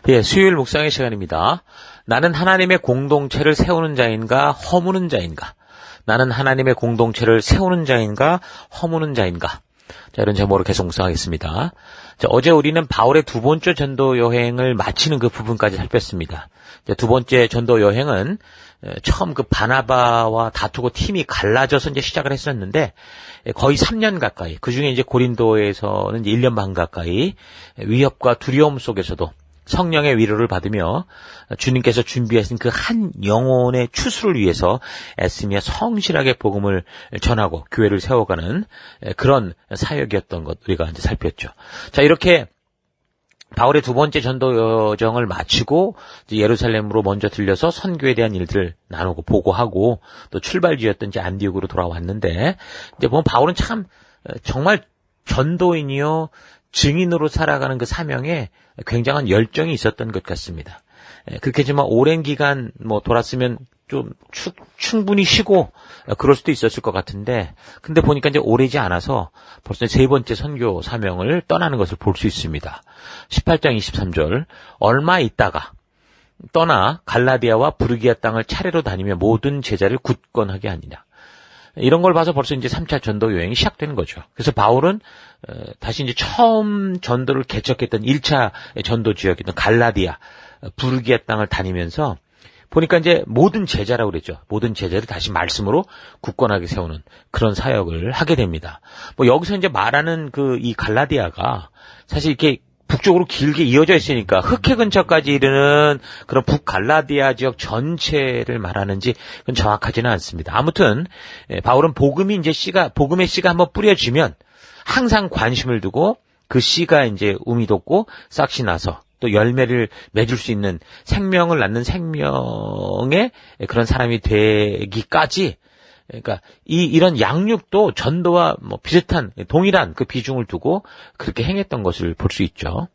예, 수요일 묵상의 시간입니다. 나는 하나님의 공동체를 세우는 자인가 허무는 자인가? 나는 하나님의 공동체를 세우는 자인가 허무는 자인가? 자, 이런 제목으로 계속 묵상하겠습니다. 자, 어제 우리는 바울의 두 번째 전도 여행을 마치는 그 부분까지 살폈습니다. 자, 두 번째 전도 여행은 처음 그 바나바와 다투고 팀이 갈라져서 이제 시작을 했었는데 거의 3년 가까이, 그 중에 이제 고린도에서는 이제 1년 반 가까이 위협과 두려움 속에서도 성령의 위로를 받으며 주님께서 준비하신 그 한 영혼의 추수를 위해서 애쓰며 성실하게 복음을 전하고 교회를 세워가는 그런 사역이었던 것 우리가 이제 살폈죠. 자, 이렇게 바울의 두 번째 전도 여정을 마치고 이제 예루살렘으로 먼저 들려서 선교에 대한 일들을 나누고 보고하고 또 출발지였던 이제 안디옥으로 돌아왔는데 이제 보면 바울은 참 정말 전도인이요 증인으로 살아가는 그 사명에 굉장한 열정이 있었던 것 같습니다. 그렇겠지만 오랜 기간 돌았으면 좀 충분히 쉬고 그럴 수도 있었을 것 같은데 근데 보니까 이제 오래지 않아서 벌써 세 번째 선교 사명을 떠나는 것을 볼 수 있습니다. 18장 23절 얼마 있다가 떠나 갈라디아와 부르기아 땅을 차례로 다니며 모든 제자를 굳건하게 하니라. 이런 걸 봐서 벌써 이제 3차 전도 여행이 시작되는 거죠. 그래서 바울은 다시 이제 처음 전도를 개척했던 1차 전도 지역이던 갈라디아, 부르기아 땅을 다니면서 보니까 이제 모든 제자라고 그랬죠. 모든 제자를 다시 말씀으로 굳건하게 세우는 그런 사역을 하게 됩니다. 여기서 이제 말하는 이 갈라디아가 사실 이렇게 북쪽으로 길게 이어져 있으니까 흑해 근처까지 이르는 그런 북갈라디아 지역 전체를 말하는지 그건 정확하지는 않습니다. 아무튼 바울은 복음의 씨가 한번 뿌려지면 항상 관심을 두고 그 씨가 이제 um이 돋고 싹이 나서 또 열매를 맺을 수 있는 생명을 낳는 생명의 그런 사람이 되기까지 그러니까 이런 양육도 전도와 비슷한 동일한 그 비중을 두고 그렇게 행했던 것을 볼 수 있죠.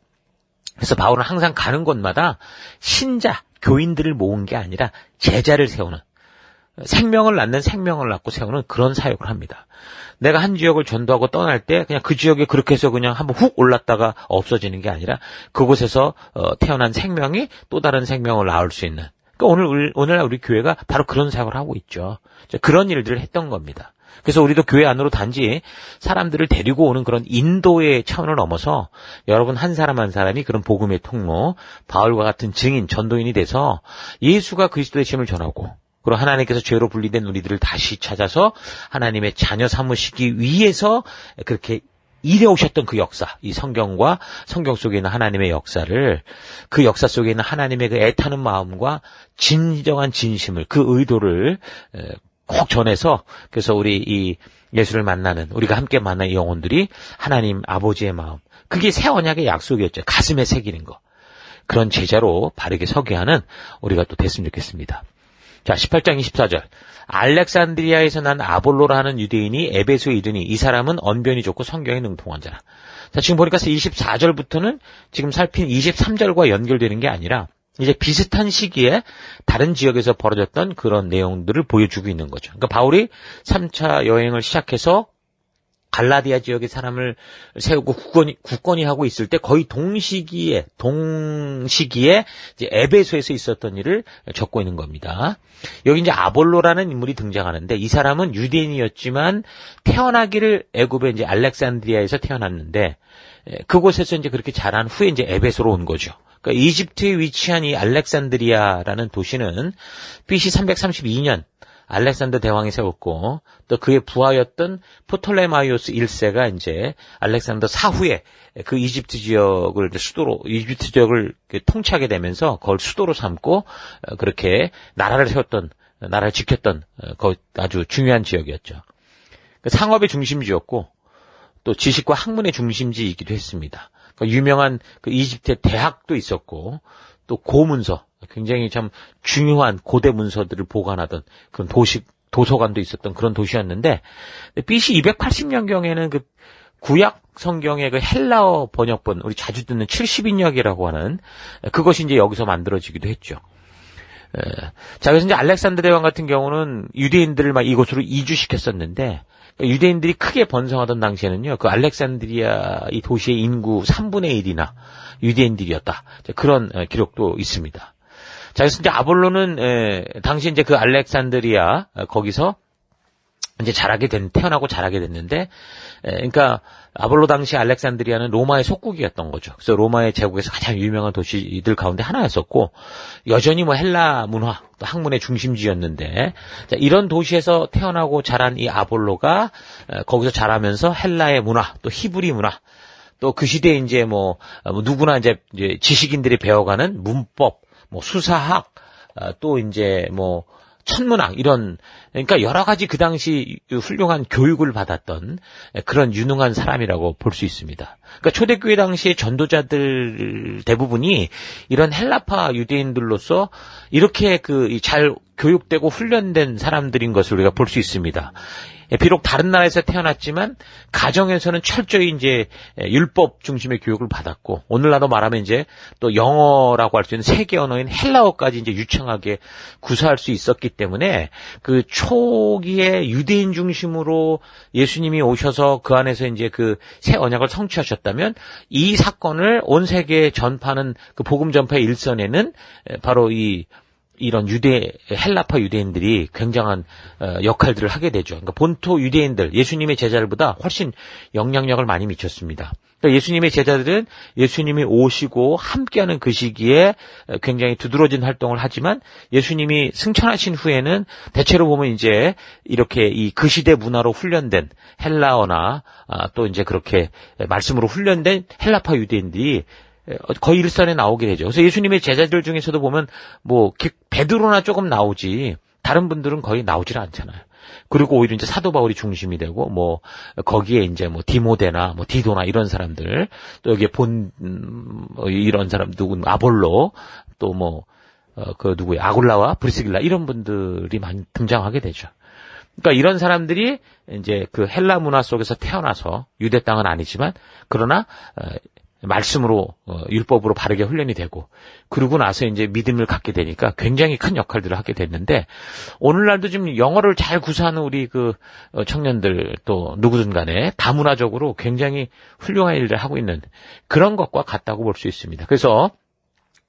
그래서 바울은 항상 가는 곳마다 신자, 교인들을 모은 게 아니라 제자를 세우는 생명을 낳는 생명을 낳고 세우는 그런 사역을 합니다. 내가 한 지역을 전도하고 떠날 때 그냥 그 지역에 그렇게 해서 그냥 한번 훅 올랐다가 없어지는 게 아니라 그곳에서 태어난 생명이 또 다른 생명을 낳을 수 있는 그러니까 오늘날 우리 교회가 바로 그런 사역을 하고 있죠. 그런 일들을 했던 겁니다. 그래서 우리도 교회 안으로 단지 사람들을 데리고 오는 그런 인도의 차원을 넘어서 여러분 한 사람 한 사람이 그런 복음의 통로, 바울과 같은 증인, 전도인이 돼서 예수가 그리스도의 심을 전하고 그리고 하나님께서 죄로 분리된 우리들을 다시 찾아서 하나님의 자녀 삼으시기 위해서 그렇게 이뤄오셨던 그 역사, 이 성경과 성경 속에 있는 하나님의 역사를 그 역사 속에 있는 하나님의 그 애타는 마음과 진정한 진심을 그 의도를 꼭 전해서 그래서 우리 이 예수를 만나는 우리가 함께 만난 이 영혼들이 하나님 아버지의 마음 그게 새 언약의 약속이었죠. 가슴에 새기는 거. 그런 제자로 바르게 서게 하는 우리가 또 됐으면 좋겠습니다. 자, 18장 24절. 알렉산드리아에서 난 아볼로라 하는 유대인이 에베소에 이르니 이 사람은 언변이 좋고 성경에 능통한 자라. 자, 지금 보니까 24절부터는 지금 살핀 23절과 연결되는 게 아니라 이제 비슷한 시기에 다른 지역에서 벌어졌던 그런 내용들을 보여주고 있는 거죠. 그러니까 바울이 3차 여행을 시작해서 갈라디아 지역의 사람을 세우고 굳건히 하고 있을 때 거의 동시기에 이제 에베소에서 있었던 일을 적고 있는 겁니다. 여기 이제 아볼로라는 인물이 등장하는데 이 사람은 유대인이었지만 태어나기를 애굽의 이제 알렉산드리아에서 태어났는데 그곳에서 이제 그렇게 자란 후에 이제 에베소로 온 거죠. 그러니까 이집트에 위치한 이 알렉산드리아라는 도시는 BC 332년 알렉산더 대왕이 세웠고 또 그의 부하였던 프톨레마이오스 1세가 이제 알렉산더 사후에 그 이집트 지역을 통치하게 되면서 그걸 수도로 삼고 그렇게 나라를 지켰던 아주 중요한 지역이었죠. 상업의 중심지였고 또 지식과 학문의 중심지이기도 했습니다. 유명한 그 이집트의 대학도 있었고 또 고문서 굉장히 참 중요한 고대 문서들을 보관하던 그런 도서관도 있었던 그런 도시였는데 BC 280년경에는 그 구약 성경의 그 헬라어 번역본 우리 자주 듣는 70인역이라고 하는 그것이 이제 여기서 만들어지기도 했죠. 자, 그래서 이제 알렉산드레 왕 같은 경우는 유대인들을 막 이곳으로 이주시켰었는데 유대인들이 크게 번성하던 당시에는요, 그 알렉산드리아 이 도시의 인구 3분의 1이나 유대인들이었다. 그런 기록도 있습니다. 자, 그래서 이제 아볼로는 당시 이제 그 알렉산드리아 거기서 이제 태어나고 자라게 됐는데, 그러니까 아볼로 당시 알렉산드리아는 로마의 속국이었던 거죠. 그래서 로마의 제국에서 가장 유명한 도시들 가운데 하나였었고, 여전히 뭐 헬라 문화, 또 학문의 중심지였는데, 자, 이런 도시에서 태어나고 자란 이 아볼로가 거기서 자라면서 헬라의 문화, 또 히브리 문화, 또 그 시대에 이제 누구나 이제 지식인들이 배워가는 문법, 수사학, 또 이제 천문학 이런, 그러니까 여러 가지 그 당시 훌륭한 교육을 받았던 그런 유능한 사람이라고 볼 수 있습니다. 그러니까 초대교회 당시의 전도자들 대부분이 이런 헬라파 유대인들로서 이렇게 잘 교육되고 훈련된 사람들인 것을 우리가 볼 수 있습니다. 비록 다른 나라에서 태어났지만 가정에서는 철저히 이제 율법 중심의 교육을 받았고, 오늘날로 말하면 이제 또 영어라고 할 수 있는 세계 언어인 헬라어까지 이제 유창하게 구사할 수 있었기 때문에 그 초기에 유대인 중심으로 예수님이 오셔서 그 안에서 이제 그 새 언약을 성취하셨다면, 이 사건을 온 세계에 전파하는 그 복음 전파의 일선에는 바로 이런 헬라파 유대인들이 굉장한 역할들을 하게 되죠. 그러니까 본토 유대인들, 예수님의 제자들보다 훨씬 영향력을 많이 미쳤습니다. 그러니까 예수님의 제자들은 예수님이 오시고 함께하는 그 시기에 굉장히 두드러진 활동을 하지만, 예수님이 승천하신 후에는 대체로 보면 이제 이렇게 그 시대 문화로 훈련된 헬라어나 또 이제 그렇게 말씀으로 훈련된 헬라파 유대인들이 거의 일선에 나오게 되죠. 그래서 예수님의 제자들 중에서도 보면 베드로나 조금 나오지, 다른 분들은 거의 나오질 않잖아요. 그리고 오히려 이제 사도 바울이 중심이 되고, 거기에 이제 디모데나 디도나 이런 사람들, 또 여기에 이런 사람 아볼로, 또 누구야, 아굴라와 브리스길라 이런 분들이 많이 등장하게 되죠. 그러니까 이런 사람들이 이제 그 헬라 문화 속에서 태어나서, 유대 땅은 아니지만 그러나 말씀으로 율법으로 바르게 훈련이 되고, 그러고 나서 이제 믿음을 갖게 되니까 굉장히 큰 역할들을 하게 됐는데, 오늘날도 지금 영어를 잘 구사하는 우리 청년들, 또 누구든 간에 다문화적으로 굉장히 훌륭한 일을 하고 있는 그런 것과 같다고 볼 수 있습니다. 그래서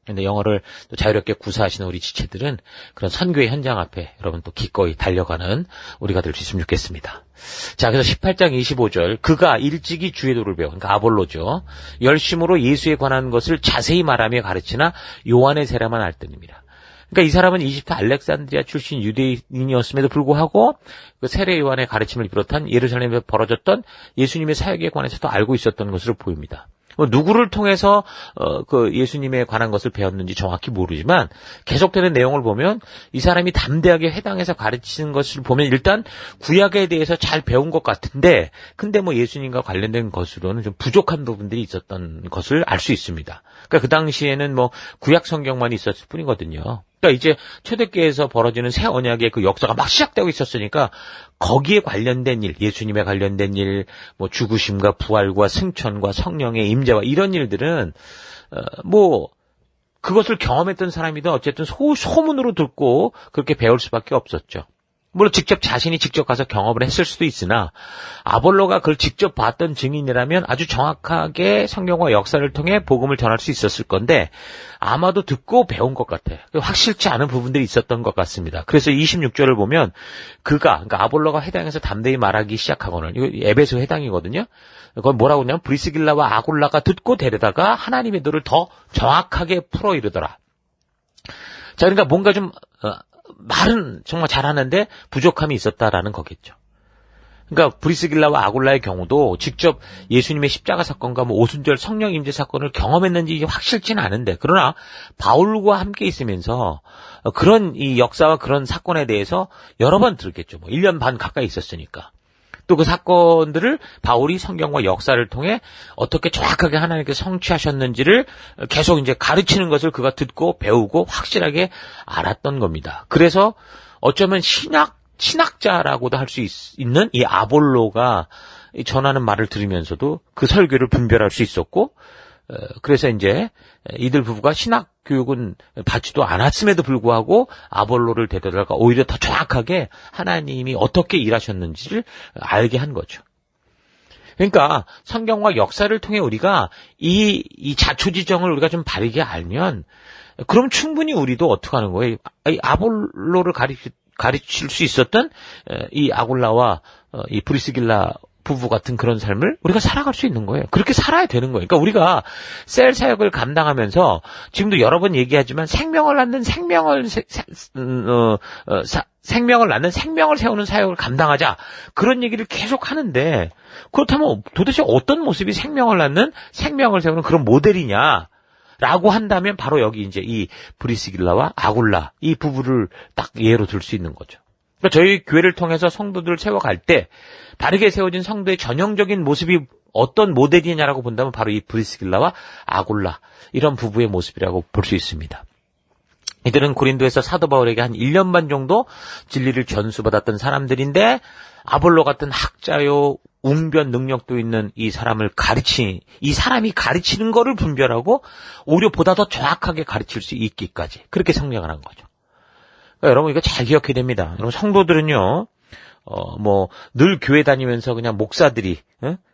근데 영어를 또 자유롭게 구사하시는 우리 지체들은 그런 선교의 현장 앞에 여러분 또 기꺼이 달려가는 우리가 될 수 있으면 좋겠습니다. 자, 그래서 18장 25절, 그가 일찍이 주의 도를 배워, 그러니까 아볼로죠, 열심으로 예수에 관한 것을 자세히 말하며 가르치나 요한의 세례만 알더니라. 그러니까 이 사람은 이집트 알렉산드리아 출신 유대인이었음에도 불구하고 그 세례 요한의 가르침을 비롯한 예루살렘에서 벌어졌던 예수님의 사역에 관해서도 알고 있었던 것으로 보입니다. 누구를 통해서 그 예수님에 관한 것을 배웠는지 정확히 모르지만, 계속되는 내용을 보면 이 사람이 담대하게 회당에서 가르치는 것을 보면 일단 구약에 대해서 잘 배운 것 같은데, 근데 예수님과 관련된 것으로는 좀 부족한 부분들이 있었던 것을 알 수 있습니다. 그러니까 그 당시에는 구약 성경만 있었을 뿐이거든요. 그러니까 이제 초대교회에서 벌어지는 새 언약의 그 역사가 막 시작되고 있었으니까 거기에 관련된 일, 예수님에 관련된 일, 죽으심과 부활과 승천과 성령의 임재와 이런 일들은 그것을 경험했던 사람이든 어쨌든 소문으로 듣고 그렇게 배울 수밖에 없었죠. 물론 자신이 직접 가서 경험을 했을 수도 있으나, 아볼로가 그걸 직접 봤던 증인이라면 아주 정확하게 성경과 역사를 통해 복음을 전할 수 있었을 건데, 아마도 듣고 배운 것 같아요. 확실치 않은 부분들이 있었던 것 같습니다. 그래서 26절을 보면 그러니까 아볼로가 회당에서 담대히 말하기 시작하고는, 이거 에베소 회당이거든요. 그건 뭐라고 하냐면 브리스길라와 아굴라가 듣고 데려다가 하나님의 도를 더 정확하게 풀어 이르더라. 자, 그러니까 뭔가 좀 말은 정말 잘하는데 부족함이 있었다라는 거겠죠. 그러니까 브리스길라와 아굴라의 경우도 직접 예수님의 십자가 사건과 오순절 성령 임재 사건을 경험했는지 확실치는 않은데, 그러나 바울과 함께 있으면서 그런 이 역사와 그런 사건에 대해서 여러 번 들었겠죠. 1년 반 가까이 있었으니까. 또 그 사건들을 바울이 성경과 역사를 통해 어떻게 정확하게 하나님께서 성취하셨는지를 계속 이제 가르치는 것을 그가 듣고 배우고 확실하게 알았던 겁니다. 그래서 어쩌면 신학자라고도 할 수 있는 이 아볼로가 전하는 말을 들으면서도 그 설교를 분별할 수 있었고, 그래서 이제 이들 부부가 신학 교육은 받지도 않았음에도 불구하고 아볼로를 데려다가 오히려 더 정확하게 하나님이 어떻게 일하셨는지를 알게 한 거죠. 그러니까 성경과 역사를 통해 우리가 이 자초지정을 우리가 좀 바르게 알면 그럼 충분히 우리도 어떻게 하는 거예요? 이 아볼로를 가르칠 수 있었던 이 아굴라와 이 브리스길라 부부 같은 그런 삶을 우리가 살아갈 수 있는 거예요. 그렇게 살아야 되는 거예요. 그러니까 우리가 셀 사역을 감당하면서 지금도 여러 번 얘기하지만 생명을 낳는 생명을 세우는 사역을 감당하자. 그런 얘기를 계속 하는데 그렇다면 도대체 어떤 모습이 생명을 낳는 생명을 세우는 그런 모델이냐? 라고 한다면 바로 여기 이제 이 브리스길라와 아굴라 이 부부를 딱 예로 들 수 있는 거죠. 그러니까 저희 교회를 통해서 성도들을 세워갈 때 바르게 세워진 성도의 전형적인 모습이 어떤 모델이냐라고 본다면 바로 이 브리스길라와 아굴라 이런 부부의 모습이라고 볼 수 있습니다. 이들은 고린도에서 사도 바울에게 한 1년 반 정도 진리를 전수받았던 사람들인데 아볼로 같은 학자요 웅변 능력도 있는 이 사람이 가르치는 거를 분별하고 오히려 보다 더 정확하게 가르칠 수 있기까지 그렇게 성장을 한 거죠. 그러니까 여러분 이거 잘 기억해야 됩니다. 여러분 성도들은요, 늘 교회 다니면서 그냥 목사들이,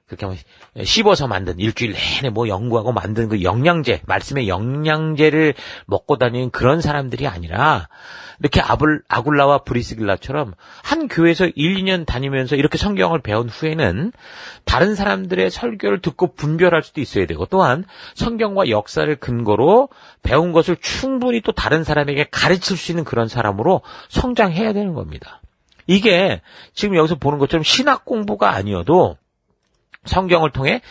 그렇게 씹어서 만든 일주일 내내 연구하고 만든 그 영양제, 말씀의 영양제를 먹고 다니는 그런 사람들이 아니라 이렇게 아굴라와 브리스길라처럼 한 교회에서 1, 2년 다니면서 이렇게 성경을 배운 후에는 다른 사람들의 설교를 듣고 분별할 수도 있어야 되고 또한 성경과 역사를 근거로 배운 것을 충분히 또 다른 사람에게 가르칠 수 있는 그런 사람으로 성장해야 되는 겁니다. 이게 지금 여기서 보는 것처럼 신학 공부가 아니어도 성경을 통해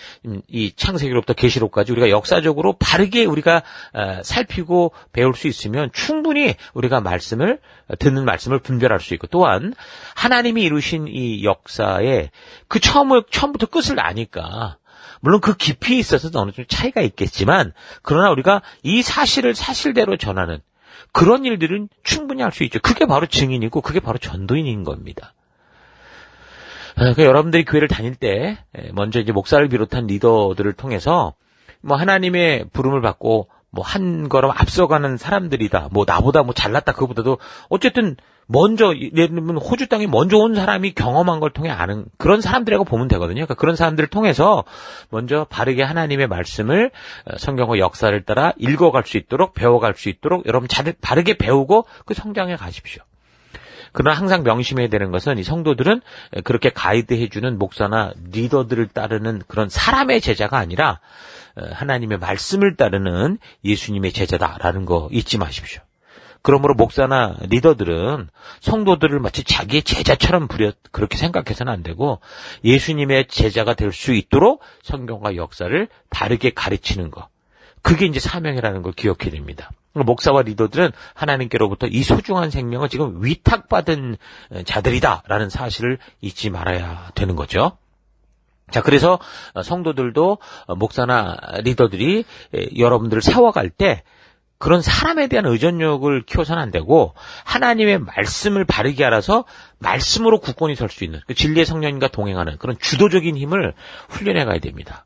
이 창세기로부터 계시록까지 우리가 역사적으로 바르게 우리가 살피고 배울 수 있으면 충분히 우리가 듣는 말씀을 분별할 수 있고 또한 하나님이 이루신 이 역사에 그 처음부터 끝을 아니까 물론 그 깊이에 있어서도 어느 정도 차이가 있겠지만 그러나 우리가 이 사실을 사실대로 전하는 그런 일들은 충분히 할 수 있죠. 그게 바로 증인이고 그게 바로 전도인인 겁니다. 그러니까 여러분들이 교회를 다닐 때 먼저 이제 목사를 비롯한 리더들을 통해서 하나님의 부름을 받고 한 걸음 앞서가는 사람들이다. 나보다 잘났다. 그거보다도 어쨌든 먼저 예를 들면 호주 땅에 먼저 온 사람이 경험한 걸 통해 아는 그런 사람들이라고 보면 되거든요. 그러니까 그런 사람들을 통해서 먼저 바르게 하나님의 말씀을 성경과 역사를 따라 읽어갈 수 있도록 배워갈 수 있도록 여러분 잘 바르게 배우고 그 성장해 가십시오. 그러나 항상 명심해야 되는 것은 이 성도들은 그렇게 가이드해주는 목사나 리더들을 따르는 그런 사람의 제자가 아니라 하나님의 말씀을 따르는 예수님의 제자다라는 거 잊지 마십시오. 그러므로 목사나 리더들은 성도들을 마치 자기의 제자처럼 그렇게 생각해서는 안 되고 예수님의 제자가 될 수 있도록 성경과 역사를 바르게 가르치는 것. 그게 이제 사명이라는 걸 기억해야 됩니다. 목사와 리더들은 하나님께로부터 이 소중한 생명을 지금 위탁받은 자들이다라는 사실을 잊지 말아야 되는 거죠. 자, 그래서 성도들도 목사나 리더들이 여러분들을 세워갈 때 그런 사람에 대한 의존력을 키워서는 안 되고 하나님의 말씀을 바르게 알아서 말씀으로 굳건히 설 수 있는 진리의 성령님과 동행하는 그런 주도적인 힘을 훈련해 가야 됩니다.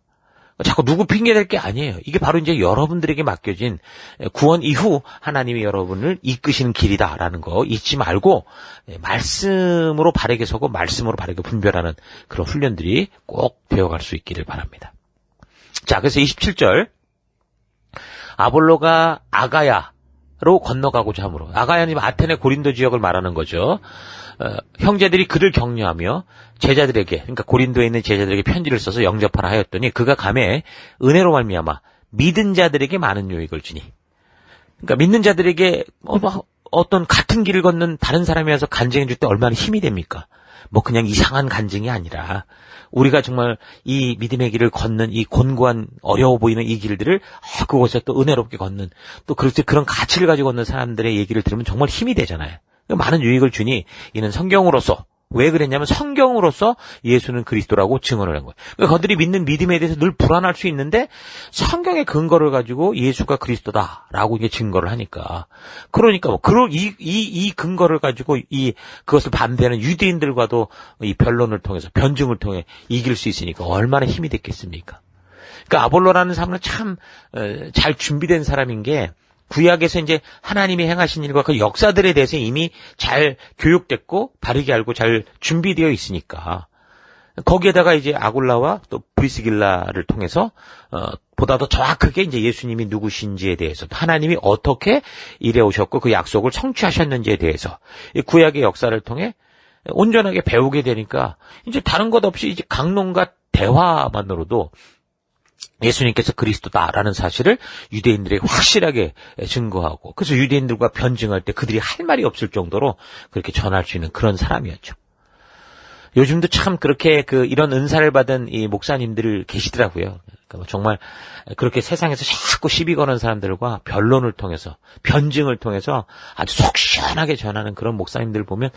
자꾸 누구 핑계댈 게 아니에요. 이게 바로 이제 여러분들에게 맡겨진 구원 이후 하나님이 여러분을 이끄시는 길이다라는 거 잊지 말고 말씀으로 바르게 서고 말씀으로 바르게 분별하는 그런 훈련들이 꼭 배워갈 수 있기를 바랍니다. 자, 그래서 27절 아볼로가 아가야로 건너가고자 하므로 아가야는 아테네 고린도 지역을 말하는 거죠. 형제들이 그를 격려하며 제자들에게 그러니까 고린도에 있는 제자들에게 편지를 써서 영접하라 하였더니 그가 감에 은혜로 말미암아 믿은 자들에게 많은 유익을 주니 그러니까 믿는 자들에게 어떤 같은 길을 걷는 다른 사람이 와서 간증해 줄 때 얼마나 힘이 됩니까? 그냥 이상한 간증이 아니라 우리가 정말 이 믿음의 길을 걷는 이 곤고한 어려워 보이는 이 길들을 그곳에 또 은혜롭게 걷는 또 그런 가치를 가지고 걷는 사람들의 얘기를 들으면 정말 힘이 되잖아요. 많은 유익을 주니 이는 성경으로서 왜 그랬냐면 성경으로서 예수는 그리스도라고 증언을 한 거예요. 그러니까 그들이 믿는 믿음에 대해서 늘 불안할 수 있는데 성경의 근거를 가지고 예수가 그리스도다라고 이게 증거를 하니까 그러니까 이 근거를 가지고 그것을 반대하는 유대인들과도 이 변론을 통해서 변증을 통해 이길 수 있으니까 얼마나 힘이 됐겠습니까? 그러니까 아볼로라는 사람은 참 잘 준비된 사람인 게 구약에서 이제 하나님이 행하신 일과 그 역사들에 대해서 이미 잘 교육됐고 바르게 알고 잘 준비되어 있으니까 거기에다가 이제 아굴라와 또 브리스길라를 통해서 보다 더 정확하게 이제 예수님이 누구신지에 대해서 하나님이 어떻게 일해 오셨고 그 약속을 성취하셨는지에 대해서 이 구약의 역사를 통해 온전하게 배우게 되니까 이제 다른 것 없이 이제 강론과 대화만으로도 예수님께서 그리스도다라는 사실을 유대인들에게 확실하게 증거하고 그래서 유대인들과 변증할 때 그들이 할 말이 없을 정도로 그렇게 전할 수 있는 그런 사람이었죠. 요즘도 참 그렇게 이런 은사를 받은 이 목사님들 계시더라고요. 그러니까 정말 그렇게 세상에서 자꾸 시비 거는 사람들과 변론을 통해서 변증을 통해서 아주 속 시원하게 전하는 그런 목사님들 보면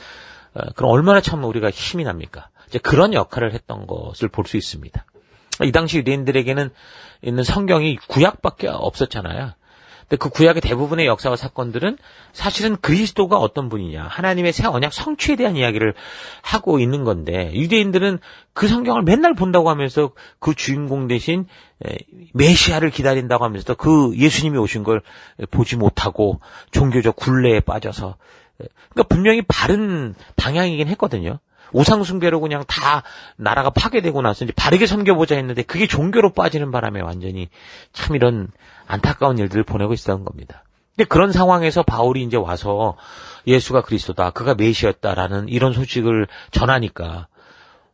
그럼 얼마나 참 우리가 힘이 납니까? 이제 그런 역할을 했던 것을 볼 수 있습니다. 이 당시 유대인들에게는 있는 성경이 구약밖에 없었잖아요. 근데 그 구약의 대부분의 역사와 사건들은 사실은 그리스도가 어떤 분이냐, 하나님의 새 언약 성취에 대한 이야기를 하고 있는 건데 유대인들은 그 성경을 맨날 본다고 하면서 그 주인공 대신 메시아를 기다린다고 하면서 그 예수님이 오신 걸 보지 못하고 종교적 굴레에 빠져서 그러니까 분명히 바른 방향이긴 했거든요. 우상숭배로 그냥 다 나라가 파괴되고 나서 이제 바르게 섬겨보자 했는데 그게 종교로 빠지는 바람에 완전히 참 이런 안타까운 일들을 보내고 있었던 겁니다. 근데 그런 상황에서 바울이 이제 와서 예수가 그리스도다, 그가 메시아였다라는 이런 소식을 전하니까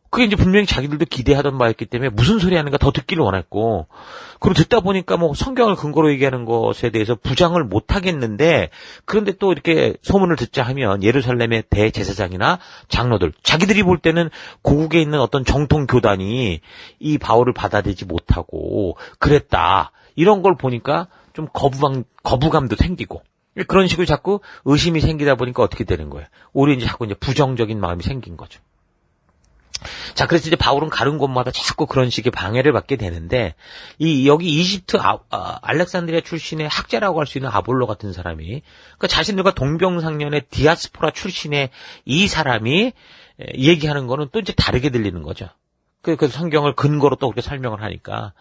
그게 이제 분명히 자기들도 기대하던 바였기 때문에 무슨 소리 하는가 더 듣기를 원했고, 그리고 듣다 보니까 뭐 성경을 근거로 얘기하는 것에 대해서 부정을 못 하겠는데, 그런데 또 이렇게 소문을 듣자 하면 예루살렘의 대제사장이나 장로들, 자기들이 볼 때는 고국에 있는 어떤 정통 교단이 이 바울을 받아들이지 못하고 그랬다. 이런 걸 보니까 좀 거부감도 생기고, 그런 식으로 자꾸 의심이 생기다 보니까 어떻게 되는 거예요? 오히려 이제 자꾸 이제 부정적인 마음이 생긴 거죠. 자, 그래서 이제 바울은 가는 곳마다 자꾸 그런 식의 방해를 받게 되는데, 여기 이집트 알렉산드리아 출신의 학자라고 할 수 있는 아볼로 같은 사람이, 그러니까 자신들과 동병상련의 디아스포라 출신의 이 사람이 얘기하는 거는 또 이제 다르게 들리는 거죠. 그 성경을 근거로 또 그렇게 설명을 하니까,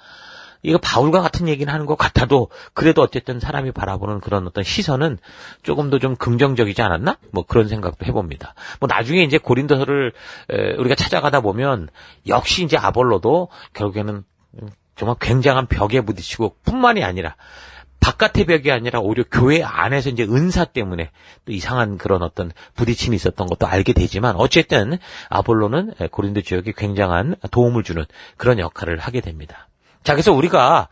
이거 바울과 같은 얘기는 하는 것 같아도 그래도 어쨌든 사람이 바라보는 그런 어떤 시선은 조금 더 좀 긍정적이지 않았나? 뭐 그런 생각도 해봅니다. 뭐 나중에 이제 고린도서를 우리가 찾아가다 보면 역시 이제 아볼로도 결국에는 정말 굉장한 벽에 부딪히고 뿐만이 아니라 바깥의 벽이 아니라 오히려 교회 안에서 이제 은사 때문에 또 이상한 그런 어떤 부딪힘이 있었던 것도 알게 되지만 어쨌든 아볼로는 고린도 지역에 굉장한 도움을 주는 그런 역할을 하게 됩니다. 자, 그래서 우리가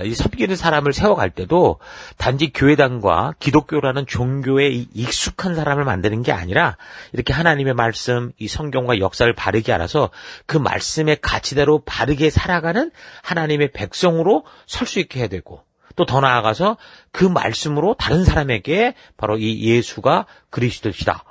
이 섬기는 사람을 세워갈 때도 단지 교회당과 기독교라는 종교에 익숙한 사람을 만드는 게 아니라 이렇게 하나님의 말씀, 이 성경과 역사를 바르게 알아서 그 말씀의 가치대로 바르게 살아가는 하나님의 백성으로 설 수 있게 해야 되고, 또 더 나아가서 그 말씀으로 다른 사람에게 바로 이 예수가 그리스도시다,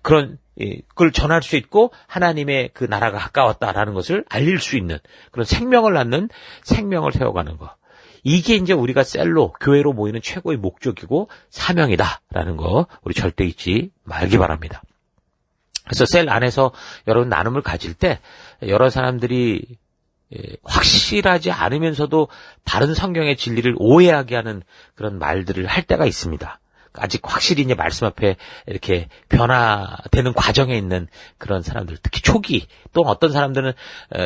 그걸 전할 수 있고 하나님의 그 나라가 가까웠다라는 것을 알릴 수 있는 그런 생명을 낳는 생명을 세워가는 거. 이게 이제 우리가 셀로, 교회로 모이는 최고의 목적이고 사명이다라는 거 우리 절대 잊지 말기 바랍니다. 그래서 셀 안에서 여러분 나눔을 가질 때 여러 사람들이 확실하지 않으면서도 바른 성경의 진리를 오해하게 하는 그런 말들을 할 때가 있습니다. 아직 확실히 이제 말씀 앞에 이렇게 변화되는 과정에 있는 그런 사람들, 특히 초기, 또 어떤 사람들은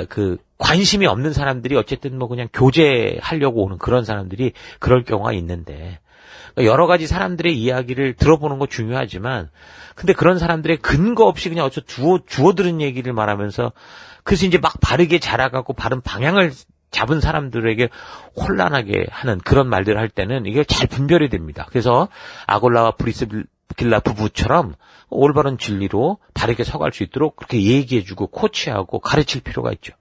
그 관심이 없는 사람들이 어쨌든 뭐 그냥 교제하려고 오는 그런 사람들이 그럴 경우가 있는데, 여러 가지 사람들의 이야기를 들어보는 거 중요하지만, 근데 그런 사람들의 근거 없이 그냥 주워 들은 얘기를 말하면서, 그래서 이제 막 바르게 자라가고 바른 방향을 잡은 사람들에게 혼란하게 하는 그런 말들을 할 때는 이게 잘 분별이 됩니다. 그래서 아골라와 브리스길라 부부처럼 올바른 진리로 바르게 서갈 수 있도록 그렇게 얘기해주고 코치하고 가르칠 필요가 있죠.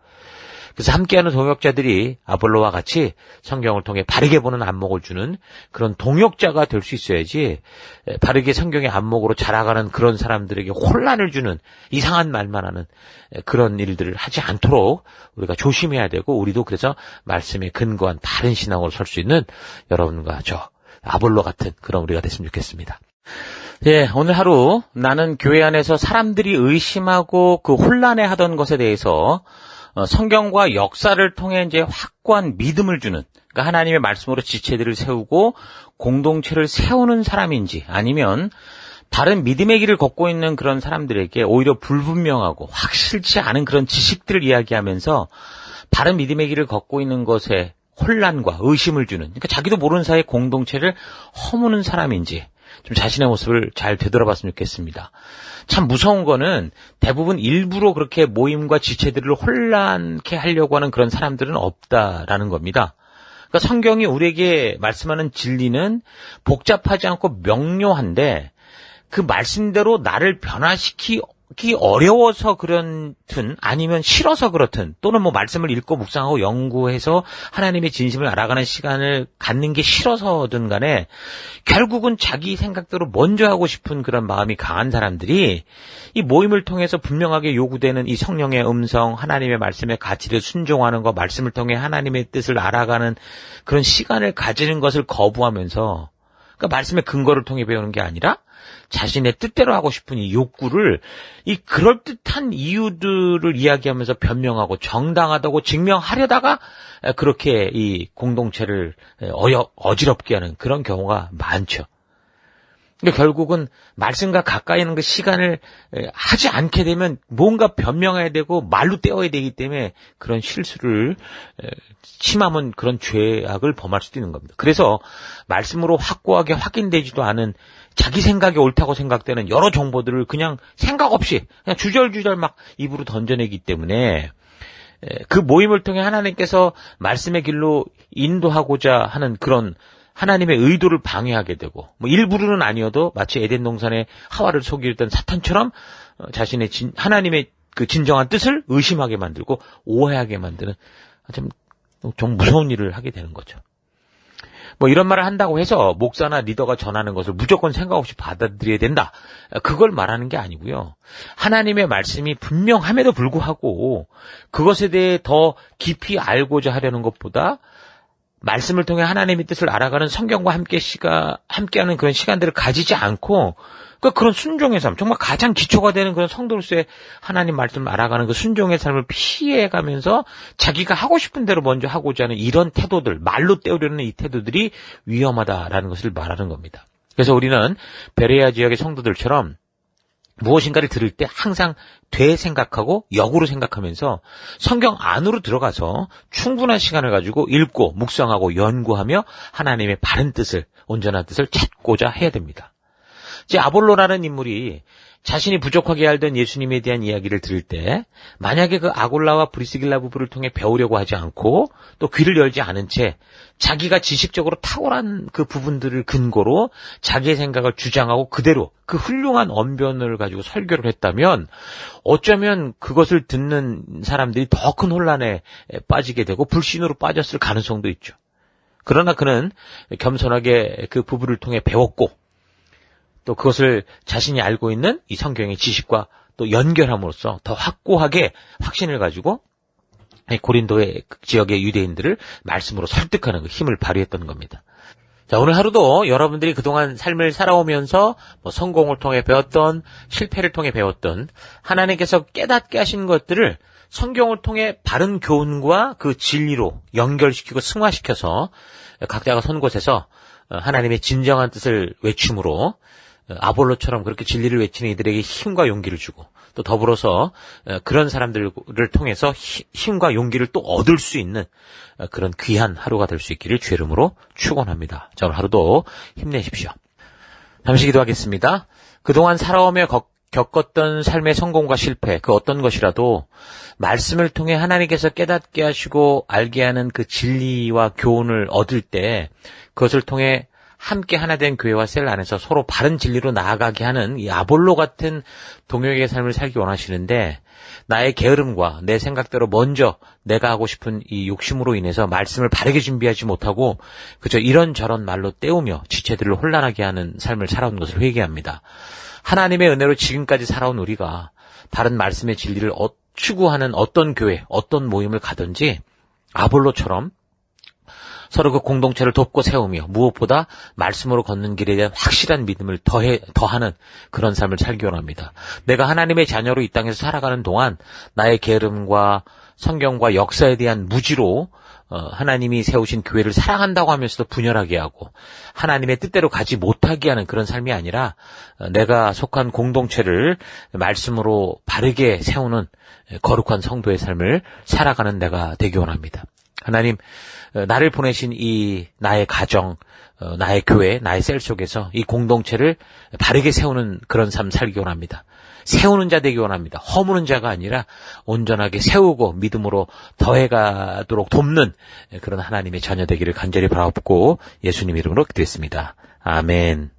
그래서 함께하는 동역자들이 아볼로와 같이 성경을 통해 바르게 보는 안목을 주는 그런 동역자가 될 수 있어야지, 바르게 성경의 안목으로 자라가는 그런 사람들에게 혼란을 주는 이상한 말만 하는 그런 일들을 하지 않도록 우리가 조심해야 되고, 우리도 그래서 말씀에 근거한 바른 신앙으로 설 수 있는 여러분과 저 아볼로 같은 그런 우리가 됐으면 좋겠습니다. 예, 오늘 하루 나는 교회 안에서 사람들이 의심하고 그 혼란해하던 것에 대해서 성경과 역사를 통해 이제 확고한 믿음을 주는, 그러니까 하나님의 말씀으로 지체들을 세우고 공동체를 세우는 사람인지, 아니면 다른 믿음의 길을 걷고 있는 그런 사람들에게 오히려 불분명하고 확실치 않은 그런 지식들을 이야기하면서 다른 믿음의 길을 걷고 있는 것에 혼란과 의심을 주는, 그러니까 자기도 모르는 사이에 공동체를 허무는 사람인지 좀 자신의 모습을 잘 되돌아봤으면 좋겠습니다. 참 무서운 거는 대부분 일부러 그렇게 모임과 지체들을 혼란케 하려고 하는 그런 사람들은 없다라는 겁니다. 그러니까 성경이 우리에게 말씀하는 진리는 복잡하지 않고 명료한데 그 말씀대로 나를 변화시키기 어려워서 그렇든 아니면 싫어서 그렇든 또는 뭐 말씀을 읽고 묵상하고 연구해서 하나님의 진심을 알아가는 시간을 갖는 게 싫어서든 간에 결국은 자기 생각대로 먼저 하고 싶은 그런 마음이 강한 사람들이 이 모임을 통해서 분명하게 요구되는 이 성령의 음성, 하나님의 말씀의 가치를 순종하는 것, 말씀을 통해 하나님의 뜻을 알아가는 그런 시간을 가지는 것을 거부하면서, 그러니까 말씀의 근거를 통해 배우는 게 아니라 자신의 뜻대로 하고 싶은 이 욕구를 이 그럴듯한 이유들을 이야기하면서 변명하고 정당하다고 증명하려다가 그렇게 이 공동체를 어지럽게 하는 그런 경우가 많죠. 근데 결국은 말씀과 가까이 있는 그 시간을 하지 않게 되면 뭔가 변명해야 되고 말로 때워야 되기 때문에 그런 실수를 심하면 그런 죄악을 범할 수도 있는 겁니다. 그래서 말씀으로 확고하게 확인되지도 않은 자기 생각이 옳다고 생각되는 여러 정보들을 그냥 생각 없이 그냥 주절주절 막 입으로 던져내기 때문에 그 모임을 통해 하나님께서 말씀의 길로 인도하고자 하는 그런 하나님의 의도를 방해하게 되고, 뭐 일부러는 아니어도 마치 에덴 동산에 하와를 속이던 사탄처럼 자신의 하나님의 그 진정한 뜻을 의심하게 만들고 오해하게 만드는 좀 무서운 일을 하게 되는 거죠. 뭐 이런 말을 한다고 해서 목사나 리더가 전하는 것을 무조건 생각 없이 받아들여야 된다. 그걸 말하는 게 아니고요. 하나님의 말씀이 분명함에도 불구하고 그것에 대해 더 깊이 알고자 하려는 것보다 말씀을 통해 하나님의 뜻을 알아가는 성경과 함께하는 그런 시간들을 가지지 않고 그런 순종의 삶, 정말 가장 기초가 되는 그런 성도로서의 하나님 말씀을 알아가는 그 순종의 삶을 피해가면서 자기가 하고 싶은 대로 먼저 하고자 하는 이런 태도들, 말로 때우려는 이 태도들이 위험하다라는 것을 말하는 겁니다. 그래서 우리는 베레아 지역의 성도들처럼 무엇인가를 들을 때 항상 돼 생각하고 역으로 생각하면서 성경 안으로 들어가서 충분한 시간을 가지고 읽고 묵상하고 연구하며 하나님의 바른 뜻을, 온전한 뜻을 찾고자 해야 됩니다. 이제 아볼로라는 인물이 자신이 부족하게 알던 예수님에 대한 이야기를 들을 때 만약에 그 아골라와 브리스길라 부부를 통해 배우려고 하지 않고 또 귀를 열지 않은 채 자기가 지식적으로 탁월한 그 부분들을 근거로 자기의 생각을 주장하고 그대로 그 훌륭한 언변을 가지고 설교를 했다면 어쩌면 그것을 듣는 사람들이 더 큰 혼란에 빠지게 되고 불신으로 빠졌을 가능성도 있죠. 그러나 그는 겸손하게 그 부부를 통해 배웠고 또 그것을 자신이 알고 있는 이 성경의 지식과 또 연결함으로써 더 확고하게 확신을 가지고 고린도의 지역의 유대인들을 말씀으로 설득하는 그 힘을 발휘했던 겁니다. 자, 오늘 하루도 여러분들이 그동안 삶을 살아오면서 뭐 성공을 통해 배웠던, 실패를 통해 배웠던 하나님께서 깨닫게 하신 것들을 성경을 통해 바른 교훈과 그 진리로 연결시키고 승화시켜서 각자가 선 곳에서 하나님의 진정한 뜻을 외침으로 아볼로처럼 그렇게 진리를 외치는 이들에게 힘과 용기를 주고 또 더불어서 그런 사람들을 통해서 힘과 용기를 또 얻을 수 있는 그런 귀한 하루가 될 수 있기를 주의 이름으로 축원합니다. 자, 오늘 하루도 힘내십시오. 잠시 기도하겠습니다. 그동안 살아오며 겪었던 삶의 성공과 실패, 그 어떤 것이라도 말씀을 통해 하나님께서 깨닫게 하시고 알게 하는 그 진리와 교훈을 얻을 때 그것을 통해 함께 하나 된 교회와 셀 안에서 서로 바른 진리로 나아가게 하는 이 아볼로 같은 동역의 삶을 살기 원하시는데 나의 게으름과 내 생각대로 먼저 내가 하고 싶은 이 욕심으로 인해서 말씀을 바르게 준비하지 못하고 그저 이런저런 말로 때우며 지체들을 혼란하게 하는 삶을 살아온 것을 회개합니다. 하나님의 은혜로 지금까지 살아온 우리가 바른 말씀의 진리를 추구하는 어떤 교회, 어떤 모임을 가든지 아볼로처럼 서로 그 공동체를 돕고 세우며 무엇보다 말씀으로 걷는 길에 대한 확실한 믿음을 더하는 그런 삶을 살기 원합니다. 내가 하나님의 자녀로 이 땅에서 살아가는 동안 나의 게으름과 성경과 역사에 대한 무지로 하나님이 세우신 교회를 사랑한다고 하면서도 분열하게 하고 하나님의 뜻대로 가지 못하게 하는 그런 삶이 아니라 내가 속한 공동체를 말씀으로 바르게 세우는 거룩한 성도의 삶을 살아가는 내가 되기 원합니다. 하나님, 나를 보내신 이 나의 가정, 나의 교회, 나의 셀 속에서 이 공동체를 바르게 세우는 그런 삶 살기 원합니다. 세우는 자 되기 원합니다. 허무는 자가 아니라 온전하게 세우고 믿음으로 더해가도록 돕는 그런 하나님의 자녀 되기를 간절히 바라옵고 예수님 이름으로 기도했습니다. 아멘.